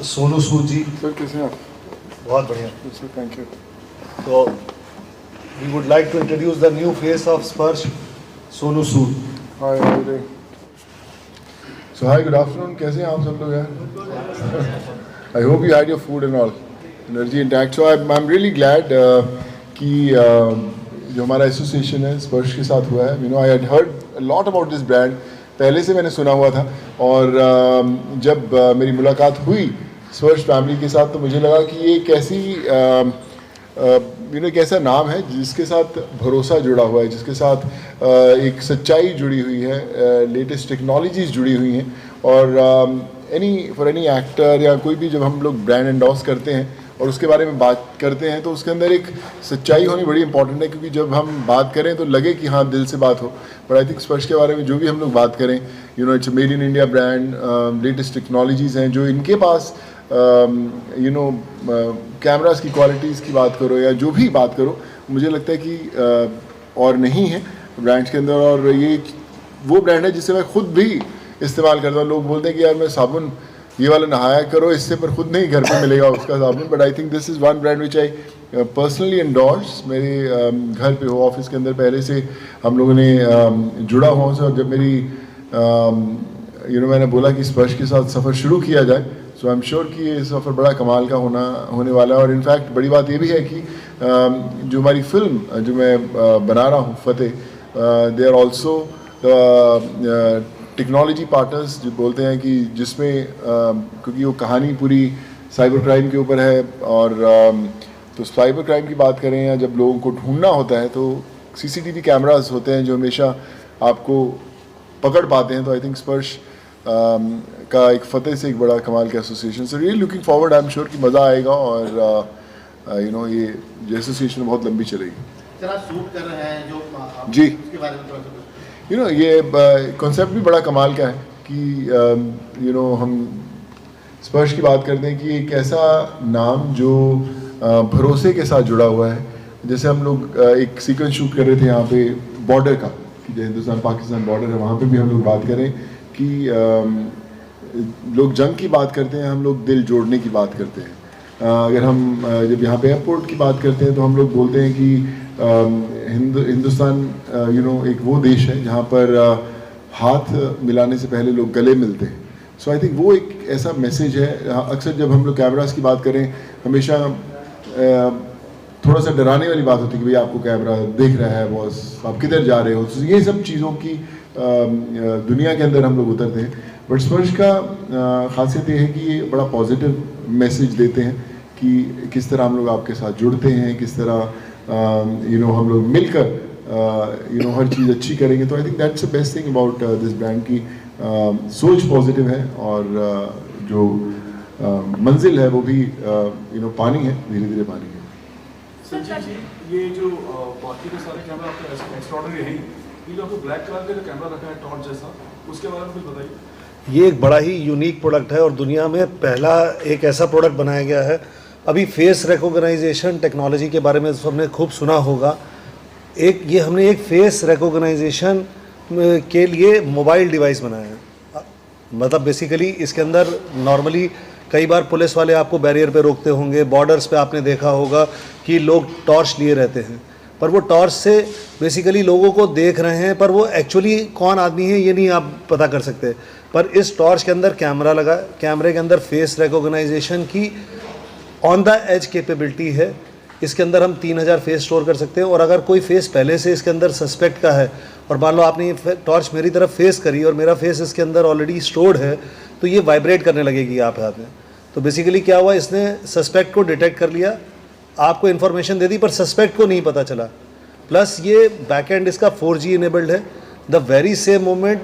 सोनू सूद जी। Sir कैसे हैं आप? बहुत बढ़िया सर थैंक यू। तो we would like to introduce the new face of Sparsh, Sonu Sood. Hi howdy. So hi good afternoon, कैसे हैं आप सब लोग यार? I hope you had your food and all, energy intact. So I am really glad कि जो हमारा association है स्पर्श के साथ हुआ है। You know I had heard a lot about this brand, पहले से मैंने सुना हुआ था, और जब मेरी मुलाकात हुई स्पर्श फैमिली के साथ तो मुझे लगा कि ये एक ऐसी एक ऐसा नाम है जिसके साथ भरोसा जुड़ा हुआ है, जिसके साथ एक सच्चाई जुड़ी हुई है, लेटेस्ट टेक्नोलॉजीज जुड़ी हुई हैं। और फॉर एनी एक्टर या कोई भी जब हम लोग ब्रांड एंडोर्स करते हैं और उसके बारे में बात करते हैं तो उसके अंदर एक सच्चाई होनी बड़ी इंपॉर्टेंट है, क्योंकि जब हम बात करें तो लगे कि हाँ दिल से बात हो। बट आई थिंक स्पर्श के बारे में जो भी हम लोग बात करें, you know it's made in India brand, latest technologies हैं जो इनके पास, कैमरास की क्वालिटीज़ की बात करो या जो भी बात करो, मुझे लगता है कि और नहीं है ब्रांड्स के अंदर। और ये वो ब्रांड है जिसे मैं खुद भी इस्तेमाल करता हूँ। लोग बोलते हैं कि यार मैं साबुन ये वाला नहाया करो इससे, पर खुद नहीं घर पे मिलेगा उसका साबुन। But I think this is one brand which I personally endorse. मेरे घर पे हो, ऑफिस के अंदर पहले से हम लोगों ने जुड़ा हुआ उनसे, और जब मेरी मैंने बोला कि स्पर्श के साथ सफ़र शुरू किया जाए, सो आई एम श्योर कि ये सफ़र बड़ा कमाल का होने वाला है। और इनफैक्ट बड़ी बात ये भी है कि जो हमारी फिल्म जो मैं बना रहा हूँ Fateh, they are also technology partners, जो बोलते हैं कि जिसमें क्योंकि वो कहानी पूरी साइबर क्राइम के ऊपर है, और तो साइबर क्राइम की बात करें या जब लोगों को ढूंढना होता है तो CCTV कैमरास होते हैं जो हमेशा आपको पकड़ पाते हैं। तो आई थिंक स्पर्श का एक फतेह से एक बड़ा कमाल का association. So really looking forward, I am sure कि मज़ा आएगा, और ये जो एसोसिएशन बहुत लंबी चलेगी। जरा शूट कर रहे हैं जो जी, उसके बारे में थोड़ा सा ये कॉन्सेप्ट भी बड़ा कमाल का है कि हम स्पर्श की बात करते हैं कि एक ऐसा नाम जो भरोसे के साथ जुड़ा हुआ है। जैसे हम लोग एक सीक्वेंस शूट कर रहे थे यहाँ पे बॉर्डर का, कि जो हिंदुस्तान पाकिस्तान बॉर्डर है वहाँ पे भी हम लोग बात करें कि लोग जंग की बात करते हैं, हम लोग दिल जोड़ने की बात करते हैं। अगर हम जब यहाँ पे एयरपोर्ट की बात करते हैं तो हम लोग बोलते हैं कि हिंदुस्तान एक वो देश है जहाँ पर हाथ मिलाने से पहले लोग गले मिलते हैं। सो आई थिंक वो एक ऐसा मैसेज है। अक्सर जब हम लोग कैमरास की बात करें, हमेशा थोड़ा सा डराने वाली बात होती है कि भाई आपको कैमरा देख रहा है, बॉस आप किधर जा रहे हो। तो ये सब चीज़ों की दुनिया के अंदर हम लोग उतरते हैं। बट स्पर्श का खासियत ये है कि ये बड़ा पॉजिटिव मैसेज देते हैं कि किस तरह हम लोग आपके साथ जुड़ते हैं, किस तरह हम लोग मिलकर हर चीज़ अच्छी करेंगे। तो I think that's the best thing about this brand की सोच पॉजिटिव है, और जो मंजिल है वो भी पानी है, धीरे धीरे पानी है। संजीव जी, ये जो बाकी के सारे कैमरा आपके एक्स्ट्राऑर्डिनरी है, ये जो आपको ब्लैक कलर का जो कैमरा रखा है टॉर्च जैसा, उसके बारे में कुछ बताइए। ये एक बड़ा ही यूनिक प्रोडक्ट है और दुनिया में पहला एक ऐसा प्रोडक्ट बनाया गया है। अभी फेस रिकॉग्नाइजेशन टेक्नोलॉजी के बारे में सबने खूब सुना होगा। हमने एक फेस रिकॉग्नाइजेशन के लिए मोबाइल डिवाइस बनाया है। मतलब बेसिकली इसके अंदर नॉर्मली कई बार पुलिस वाले आपको बैरियर पे रोकते होंगे, बॉर्डर्स पे आपने देखा होगा कि लोग टॉर्च लिए रहते हैं, पर वो टॉर्च से बेसिकली लोगों को देख रहे हैं, पर वो एक्चुअली कौन आदमी है ये नहीं आप पता कर सकते। पर इस टॉर्च के अंदर कैमरा लगा, कैमरे के अंदर फेस रिकॉग्नाइजेशन की ऑन द एज कैपेबिलिटी है। इसके अंदर हम 3000 फेस स्टोर कर सकते हैं, और अगर कोई फेस पहले से इसके अंदर सस्पेक्ट का है और मान लो आपने ये टॉर्च मेरी तरफ फेस करी और मेरा फेस इसके अंदर ऑलरेडी स्टोर्ड है, तो ये वाइब्रेट करने लगेगी आप हाथ में। तो बेसिकली क्या हुआ, इसने सस्पेक्ट को डिटेक्ट कर लिया, आपको इन्फॉर्मेशन दे दी, पर सस्पेक्ट को नहीं पता चला। प्लस ये बैकएंड इसका 4G इनेबल्ड है। द वेरी सेम मोमेंट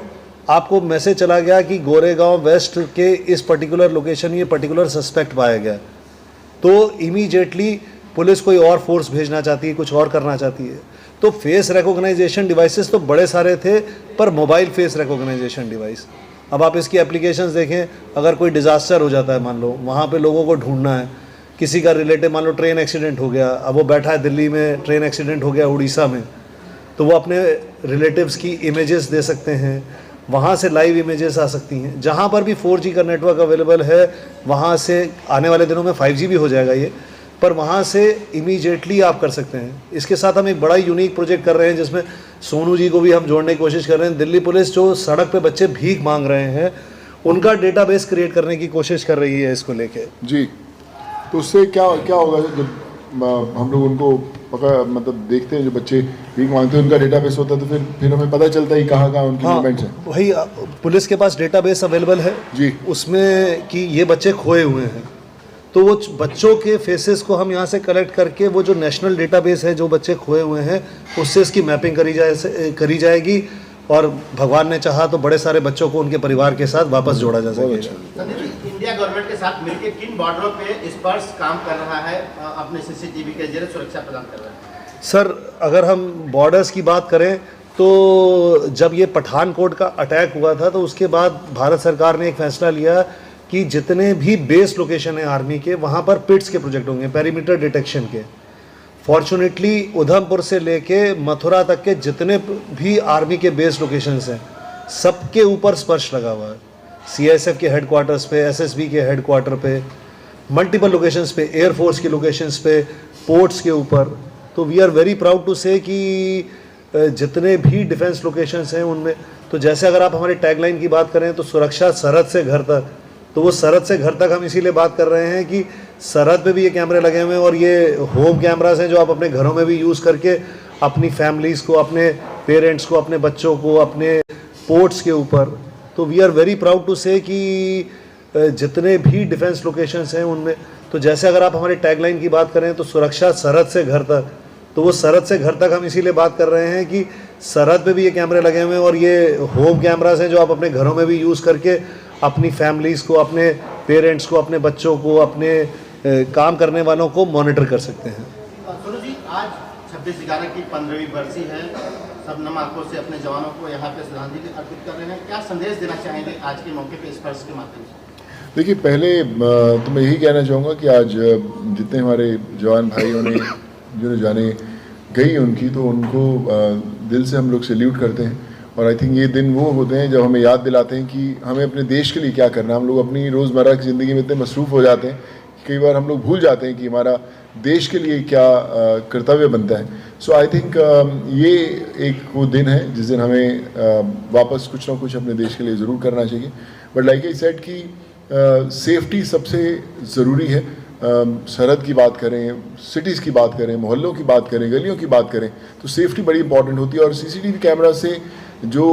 आपको मैसेज चला गया कि गोरेगांव वेस्ट के इस पर्टिकुलर लोकेशन ये पर्टिकुलर सस्पेक्ट पाया गया, तो इमीडिएटली पुलिस कोई और फोर्स भेजना चाहती है, कुछ और करना चाहती है। तो फेस रिकॉग्नाइजेशन डिवाइसेस तो बड़े सारे थे, पर मोबाइल फेस रिकॉग्नाइजेशन डिवाइस, अब आप इसकी एप्लीकेशंस देखें। अगर कोई डिज़ास्टर हो जाता है, मान लो वहाँ पे लोगों को ढूंढना है, किसी का रिलेटिव मान लो ट्रेन एक्सीडेंट हो गया, अब वो बैठा है दिल्ली में, ट्रेन एक्सीडेंट हो गया उड़ीसा में, तो वो अपने रिलेटिव्स की इमेजेस दे सकते हैं, वहाँ से लाइव इमेजेस आ सकती हैं। जहाँ पर भी 4G का नेटवर्क अवेलेबल है वहाँ से आने वाले दिनों में 5G भी हो जाएगा ये, पर वहाँ से इमीडिएटली आप कर सकते हैं। इसके साथ हम एक बड़ा यूनिक प्रोजेक्ट कर रहे हैं जिसमें सोनू जी को भी हम जोड़ने की कोशिश कर रहे हैं। दिल्ली पुलिस जो सड़क पे बच्चे भीख मांग रहे हैं उनका डेटाबेस क्रिएट करने की कोशिश कर रही है इसको लेके। जी, तो उससे क्या क्या होगा जब हम लोग उनको मतलब देखते हैं, जो बच्चे भीख मांगते हैं उनका डेटाबेस होता है, तो फिर हमें पता चलता है कि कहाँ उनकी मूवमेंट्स हैं। वही पुलिस के पास डेटाबेस अवेलेबल है जी, उसमें कि ये बच्चे खोए हुए हैं, तो वो बच्चों के फेसेस को हम यहाँ से कलेक्ट करके वो जो नेशनल डेटाबेस है जो बच्चे खोए हुए हैं उससे इसकी मैपिंग करी जाएगी और भगवान ने चाहा तो बड़े सारे बच्चों को उनके परिवार के साथ वापस जोड़ा जा सकेगा। संदीप जी, इंडिया गवर्नमेंट के साथ मिलकर किन बॉर्डरों पे स्पर्श काम कर रहा है, अपने सीसीटीवी के जरिए सुरक्षा प्रदान कर रहा है? सर, अगर हम बॉर्डर्स की बात करें तो जब ये पठानकोट का अटैक हुआ था तो उसके बाद भारत सरकार ने एक फैसला लिया कि जितने भी बेस लोकेशन है आर्मी के वहाँ पर पिट्स के प्रोजेक्ट होंगे, पेरीमीटर डिटेक्शन के। फॉर्चुनेटली उधमपुर से लेके मथुरा तक के जितने भी आर्मी के बेस लोकेशंस हैं सबके ऊपर स्पर्श लगा हुआ है। CISF के हेडक्वार्टर्स पे, SSB के हेडक्वार्टर पे, मल्टीपल लोकेशंस पे, एयरफोर्स के लोकेशंस पे, पोर्ट्स के ऊपर। तो we are very proud to say कि जितने भी डिफेंस लोकेशंस हैं उनमें, तो जैसे अगर आप हमारी टैगलाइन की बात करें तो सुरक्षा सरहद से घर तक, तो वो सरहद से घर तक हम इसीलिए बात कर रहे हैं कि सरहद पे भी ये कैमरे लगे हुए हैं और ये होम कैमरास हैं जो आप अपने घरों में भी यूज़ करके अपनी फैमिलीज़ को, अपने पेरेंट्स को, अपने बच्चों को, अपने पोर्ट्स के ऊपर। तो we are very proud to say कि जितने भी डिफेंस लोकेशंस हैं उनमें, तो जैसे अगर आप हमारी टैगलाइन की बात करें तो सुरक्षा सरहद से घर तक, तो वो सरहद से घर तक हम इसीलिए बात कर रहे हैं कि सरहद पे भी ये कैमरे लगे हुए हैं और ये होम कैमरास हैं जो आप अपने घरों में भी यूज़ करके अपनी फैमिलीज़ को, अपने पेरेंट्स को, अपने बच्चों को, अपने काम करने वालों को मॉनिटर कर सकते हैं। सोनू जी, आज 26/11 की 15वीं बरसी है, सब नम आंखों से अपने जवानों को यहाँ पे श्रद्धांजलि अर्पित कर रहे हैं, क्या संदेश देना चाहेंगे आज के मौके पे स्पर्श के माध्यम से? देखिए, पहले तो मैं यही कहना चाहूँगा कि आज जितने हमारे जवान भाइयों ने जो जाने गई उनकी, तो उनको दिल से हम लोग सैल्यूट करते हैं। और आई थिंक ये दिन वो होते हैं जब हमें याद दिलाते हैं कि हमें अपने देश के लिए क्या करना है। हम लोग अपनी रोज़मर्रा की ज़िंदगी में इतने मसरूफ़ हो जाते हैं कि कई बार हम लोग भूल जाते हैं कि हमारा देश के लिए क्या कर्तव्य बनता है। सो आई थिंक ये एक वो दिन है जिस दिन हमें वापस कुछ ना कुछ अपने देश के लिए ज़रूर करना चाहिए। बट लाइक आई सेड कि सेफ्टी सबसे ज़रूरी है। सरहद की बात करें, सिटीज़ की बात करें, मोहल्लों की बात करें, गलियों की बात करें, तो सेफ्टी बड़ी इंपॉर्टेंट होती है। और CCTV कैमरा से जो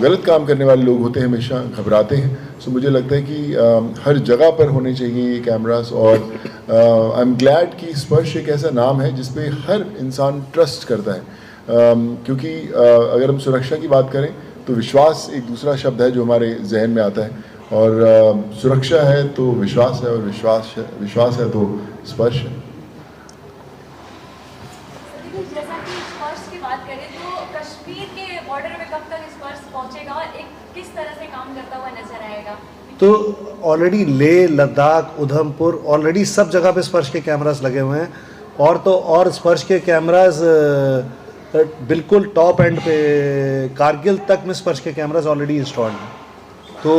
गलत काम करने वाले लोग होते हैं हमेशा घबराते हैं। सो मुझे लगता है कि हर जगह पर होने चाहिए ये कैमरास। और आई एम ग्लैड कि स्पर्श एक ऐसा नाम है जिसपे हर इंसान ट्रस्ट करता है, क्योंकि अगर हम सुरक्षा की बात करें तो विश्वास एक दूसरा शब्द है जो हमारे जहन में आता है। और सुरक्षा है तो विश्वास है, और विश्वास है तो स्पर्श है। जैसा कि स्पर्श की बात करें तो कश्मीर के बॉर्डर में कब तक स्पर्श पहुंचेगा और एक किस तरह से काम करता हुआ नजर आएगा? तो ऑलरेडी लेह, लद्दाख, उधमपुर, ऑलरेडी सब जगह पे स्पर्श के कैमरास लगे हुए हैं। और स्पर्श के कैमरास बिल्कुल टॉप एंड पे कारगिल तक में स्पर्श के कैमरास ऑलरेडी इंस्टॉल्ड हैं। तो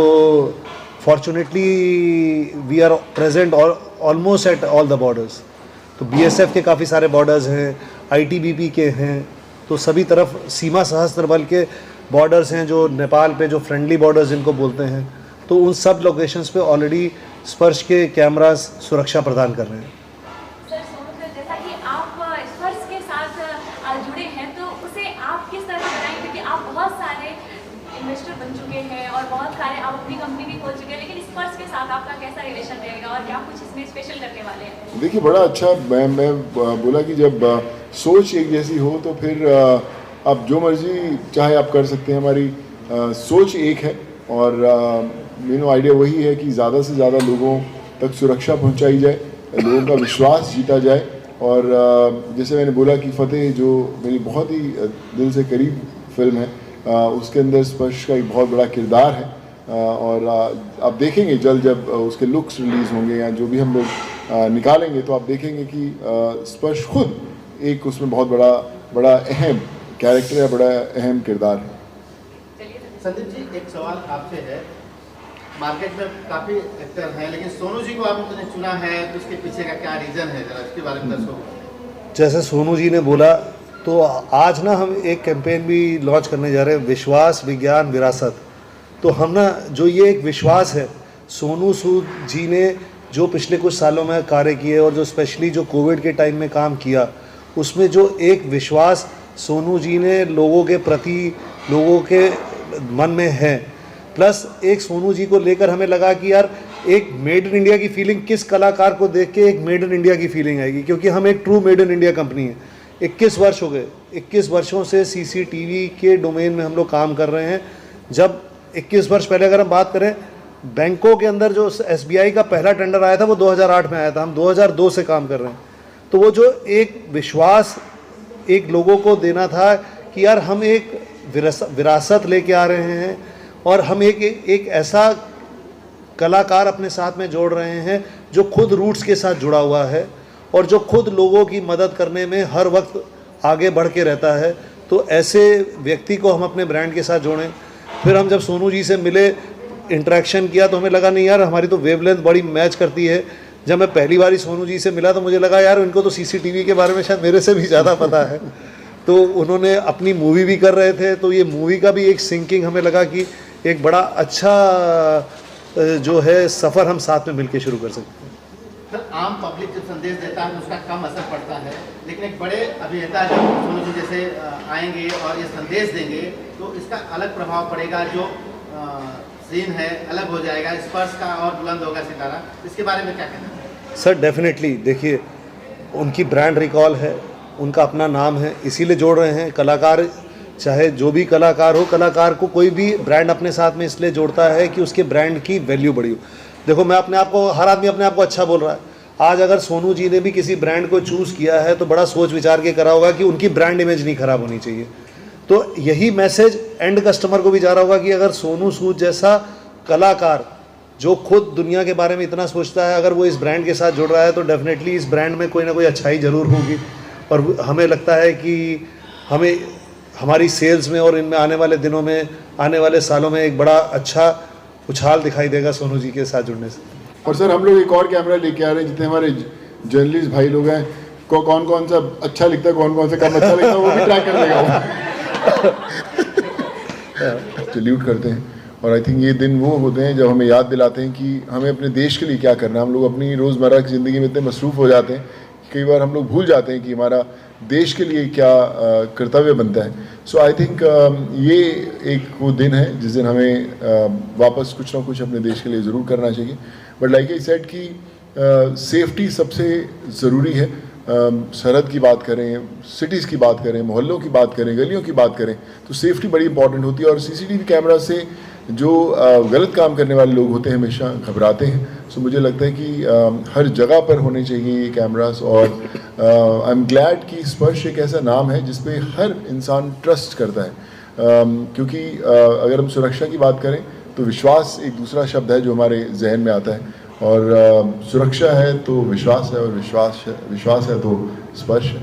fortunately we are present almost at all the borders. तो BSF के काफ़ी सारे बॉर्डर्स हैं, ITBP के हैं, तो सभी तरफ सीमा सशस्त्र बल के बॉर्डर्स हैं जो नेपाल पे, जो फ्रेंडली बॉर्डर्स जिनको बोलते हैं, तो उन सब लोकेशंस पे ऑलरेडी स्पर्श के कैमरास सुरक्षा प्रदान कर रहे हैं। सर, जैसा कि आप स्पर्श के साथ जुड़े हैं तो उसे आप किस तरह से बनाएंगे, क्योंकि आप बहुत सारे इन्वेस्टर बन चुके हैं और बहुत सारे आप अपनी कंपनी भी खोल चुके हैं, लेकिन स्पर्श के साथ आपका कैसा रिलेशन रहेगा और क्या कुछ इसमें स्पेशल करने वाले हैं? देखिए, बड़ा अच्छा मैं बोला कि जब सोच एक जैसी हो तो फिर आप जो मर्जी चाहे आप कर सकते हैं। हमारी सोच एक है और मेरा आइडिया वही है कि ज़्यादा से ज़्यादा लोगों तक सुरक्षा पहुंचाई जाए, लोगों का विश्वास जीता जाए। और जैसे मैंने बोला कि फतेह जो मेरी बहुत ही दिल से करीब फिल्म है, उसके अंदर स्पर्श का एक बहुत बड़ा किरदार है। और आप देखेंगे जल्द जब उसके लुक्स रिलीज़ होंगे या जो भी हम लोग निकालेंगे, तो आप देखेंगे कि स्पर्श खुद एक उसमें बहुत बड़ा अहम कैरेक्टर है, बड़ा अहम किरदार है। संदीप जी, एक सवाल आपसे है। मार्केट में काफ़ी एक्टर हैं, लेकिन सोनू जी को आपने चुना है, तो उसके पीछे का क्या रीज़न है, जरा इसके बारे में दर्शकों को। जैसे सोनू जी ने बोला, तो आज ना हम एक कैंपेन भी लॉन्च करने जा रहे हैं, विश्वास विज्ञान विरासत। तो हम ना, जो ये एक विश्वास है, सोनू सूद जी ने जो पिछले कुछ सालों में कार्य किए और जो स्पेशली जो कोविड के टाइम में काम किया, उसमें जो एक विश्वास सोनू जी ने लोगों के प्रति, लोगों के मन में है, प्लस एक सोनू जी को लेकर हमें लगा कि यार एक मेड इन इंडिया की फीलिंग किस कलाकार को देख के एक मेड इन इंडिया की फीलिंग आएगी, क्योंकि हम एक true made in India company है। 21 वर्ष हो गए, 21 वर्षों से सीसीटीवी के डोमेन में हम लोग काम कर रहे हैं। जब 21 वर्ष पहले अगर हम बात करें, बैंकों के अंदर जो एसबीआई का पहला टेंडर आया था वो 2008 में आया था, हम 2002 से काम कर रहे हैं। तो वो जो एक विश्वास एक लोगों को देना था कि यार हम एक विरासत लेके आ रहे हैं और हम एक ऐसा कलाकार अपने साथ में जोड़ रहे हैं जो खुद रूट्स के साथ जुड़ा हुआ है और जो खुद लोगों की मदद करने में हर वक्त आगे बढ़ के रहता है। तो ऐसे व्यक्ति को हम अपने ब्रांड के साथ जोड़ें। फिर हम जब सोनू जी से मिले, इंटरेक्शन किया, तो हमें लगा नहीं यार हमारी तो वेवलेंथ बड़ी मैच करती है। जब मैं पहली बार सोनू जी से मिला तो मुझे लगा यार इनको तो सीसीटीवी के बारे में शायद मेरे से भी ज़्यादा पता है। तो उन्होंने अपनी मूवी भी कर रहे थे, तो ये मूवी का भी एक सिंकिंग हमें लगा कि एक बड़ा अच्छा जो है सफ़र हम साथ में मिलकर शुरू कर सकते हैं। सर, आम पब्लिक जब संदेश देता है तो उसका कम असर पड़ता है, लेकिन एक बड़े अभिनेता जब सोनू जी जैसे आएंगे और ये संदेश देंगे तो इसका अलग प्रभाव पड़ेगा। जो सीन है अलग हो जाएगा, स्पर्श का और बुलंद होगा सितारा। इसके बारे में क्या कहना है? सर डेफिनेटली, देखिए उनकी ब्रांड रिकॉल है, उनका अपना नाम है, इसीलिए जोड़ रहे हैं। कलाकार चाहे जो भी कलाकार हो, कलाकार को कोई भी ब्रांड अपने साथ में इसलिए जोड़ता है कि उसके ब्रांड की वैल्यू बढ़ी हो। देखो, मैं अपने आप को, हर आदमी अपने आप को अच्छा बोल रहा है। आज अगर सोनू जी ने भी किसी ब्रांड को चूज़ किया है तो बड़ा सोच विचार के करा होगा कि उनकी ब्रांड इमेज नहीं खराब होनी चाहिए। तो यही मैसेज एंड कस्टमर को भी जा रहा होगा कि अगर सोनू सूद जैसा कलाकार जो खुद दुनिया के बारे में इतना सोचता है, अगर वो इस ब्रांड के साथ जुड़ रहा है तो डेफिनेटली इस ब्रांड में कोई ना कोई अच्छाई ज़रूर होगी। और हमें लगता है कि हमें हमारी सेल्स में और इनमें आने वाले दिनों में, आने वाले सालों में एक बड़ा अच्छा उछाल दिखाई देगा सोनू जी के साथ जुड़ने से। और सर, हम लोग एक और कैमरा लेके आ रहे हैं, जितने हमारे जर्नलिस्ट भाई लोग हैं को कौन कौन सा अच्छा लिखता है, कौन कौन सा कम अच्छा लिखता है, वो भी ट्रैक कर देगा। सैल्यूट करते हैं। और आई थिंक ये दिन वो होते हैं जब हमें याद दिलाते हैं कि हमें अपने देश के लिए क्या करना है। हम लोग अपनी रोज़मर्रा की ज़िंदगी में इतने मसरूफ़ हो जाते हैं, कई बार हम लोग भूल जाते हैं कि हमारा देश के लिए क्या कर्तव्य बनता है। सो आई थिंक ये एक वो दिन है जिस दिन हमें वापस कुछ ना कुछ अपने देश के लिए ज़रूर करना चाहिए। बट लाइक आई सेड कि सेफ्टी सबसे ज़रूरी है। सरहद की बात करें, सिटीज़ की बात करें, मोहल्लों की बात करें, गलियों की बात करें, तो सेफ्टी बड़ी इंपॉर्टेंट होती है। और सीसीटीवी कैमरा से जो गलत काम करने वाले लोग होते हैं हमेशा घबराते हैं। सो मुझे लगता है कि हर जगह पर होने चाहिए ये कैमरास। और आई एम ग्लैड कि स्पर्श एक ऐसा नाम है जिस पे हर इंसान ट्रस्ट करता है। क्योंकि अगर हम सुरक्षा की बात करें तो विश्वास एक दूसरा शब्द है जो हमारे जहन में आता है। और सुरक्षा है तो विश्वास है, और विश्वास है तो स्पर्श है।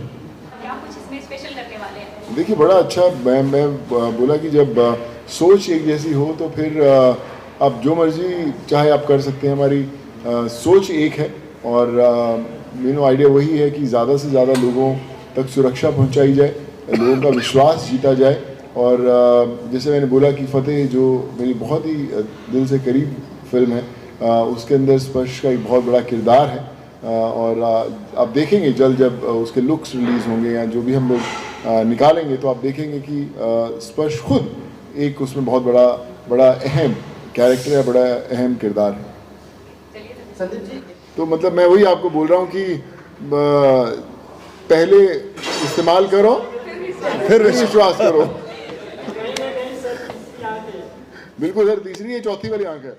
क्या कुछ इसमें स्पेशल करने वाले हैं? देखिए, बड़ा अच्छा, मैं बोला कि जब सोच एक जैसी हो तो फिर आप जो मर्जी चाहे आप कर सकते हैं। हमारी सोच एक है और मेरा आइडिया वही है कि ज़्यादा से ज़्यादा लोगों तक सुरक्षा पहुंचाई जाए, लोगों का विश्वास जीता जाए। और जैसे मैंने बोला कि फतेह जो मेरी बहुत ही दिल से करीब फिल्म है, उसके अंदर स्पर्श का एक बहुत बड़ा किरदार है। और आप देखेंगे जल्द जब उसके लुक्स रिलीज़ होंगे या जो भी हम लोग निकालेंगे, तो आप देखेंगे कि स्पर्श खुद एक उसमें बहुत बड़ा अहम कैरेक्टर है, बड़ा अहम किरदार है। संदीप जी, तो मतलब मैं वही आपको बोल रहा हूँ कि पहले इस्तेमाल करो फिर विश्वास करो। बिल्कुल सर, तीसरी है, चौथी वाली आंख है।